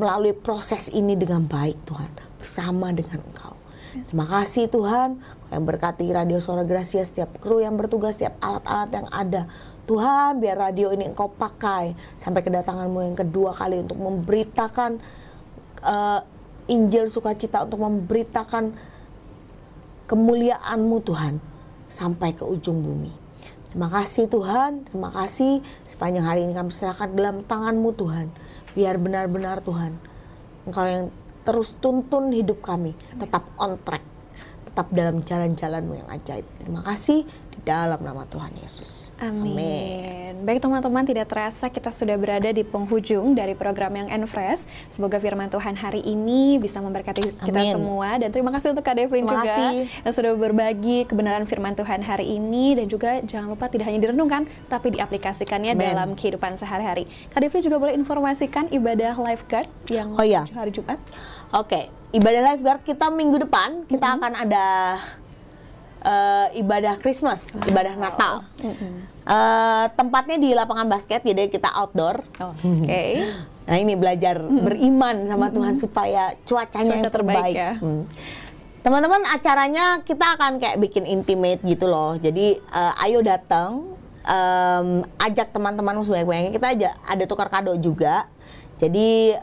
melalui proses ini dengan baik Tuhan, bersama dengan Engkau. Terima kasih Tuhan, yang berkati Radio Suara Gracia, setiap kru yang bertugas, setiap alat-alat yang ada. Tuhan, biar radio ini Engkau pakai sampai kedatangan-Mu yang kedua kali untuk memberitakan Injil sukacita, untuk memberitakan kemuliaan-Mu Tuhan sampai ke ujung bumi. Terima kasih Tuhan, terima kasih sepanjang hari ini kami serahkan dalam tangan-Mu Tuhan. Biar benar-benar Tuhan, Engkau yang terus tuntun hidup kami, tetap on track, tetap dalam jalan-jalan-Mu yang ajaib. Terima kasih di dalam nama Tuhan Yesus. Amin. Baik teman-teman, tidak terasa kita sudah berada di penghujung dari program yang Enfresh. Semoga firman Tuhan hari ini bisa memberkati kita semua. Dan terima kasih untuk Kak Devlin juga yang sudah berbagi kebenaran firman Tuhan hari ini. Dan juga jangan lupa tidak hanya direnungkan, tapi diaplikasikannya dalam kehidupan sehari-hari. Kak Devlin juga boleh informasikan ibadah lifeguard yang hari Jumat. Oke, ibadah lifeguard kita minggu depan, kita akan ada ibadah Christmas, ibadah Natal. Tempatnya di lapangan basket, jadi kita outdoor. Nah ini belajar beriman sama Tuhan supaya cuacanya yang terbaik. Teman-teman, acaranya kita akan kayak bikin intimate gitu loh. Jadi ayo datang, ajak teman-temanmu sebanyak-banyaknya. Kita ada tukar kado juga. Jadi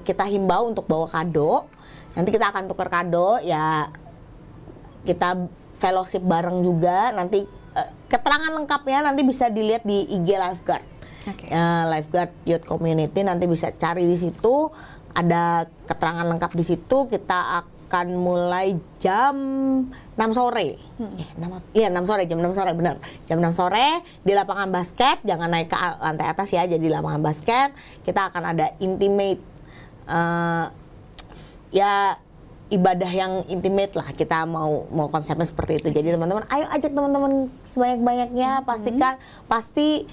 kita himbau untuk bawa kado. Nanti kita akan tukar kado ya. Kita fellowship bareng juga, nanti keterangan lengkapnya nanti bisa dilihat di IG Lifeguard. Lifeguard Youth Community, nanti bisa cari di situ, ada keterangan lengkap di situ. Kita akan mulai jam 6 sore. 6 sore, jam 6 sore benar. Jam 6 sore di lapangan basket, jangan naik ke lantai atas ya, jadi lapangan basket. Kita akan ada intimate ya ibadah yang intimate lah, kita mau konsepnya seperti itu. Jadi teman-teman, ayo ajak teman-teman sebanyak-banyaknya, pasti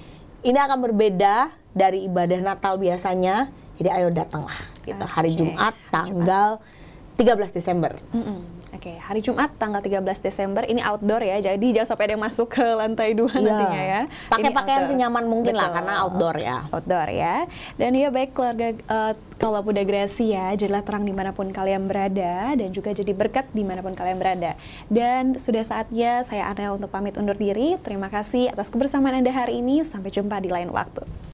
ini akan berbeda dari ibadah Natal biasanya. Jadi ayo datanglah gitu. Hari Jumat tanggal 13 Desember. Hari Jumat tanggal 13 Desember, ini outdoor ya, jadi jangan sampai ada yang masuk ke lantai 2 nantinya ya. Pakai pakaian senyaman mungkin lah, karena outdoor ya. Outdoor ya. Dan ya baik keluarga Kaula Muda Grasi ya, jadilah terang dimanapun kalian berada, dan juga jadi berkat dimanapun kalian berada. Dan sudah saatnya saya Ana untuk pamit undur diri. Terima kasih atas kebersamaan Anda hari ini, sampai jumpa di lain waktu.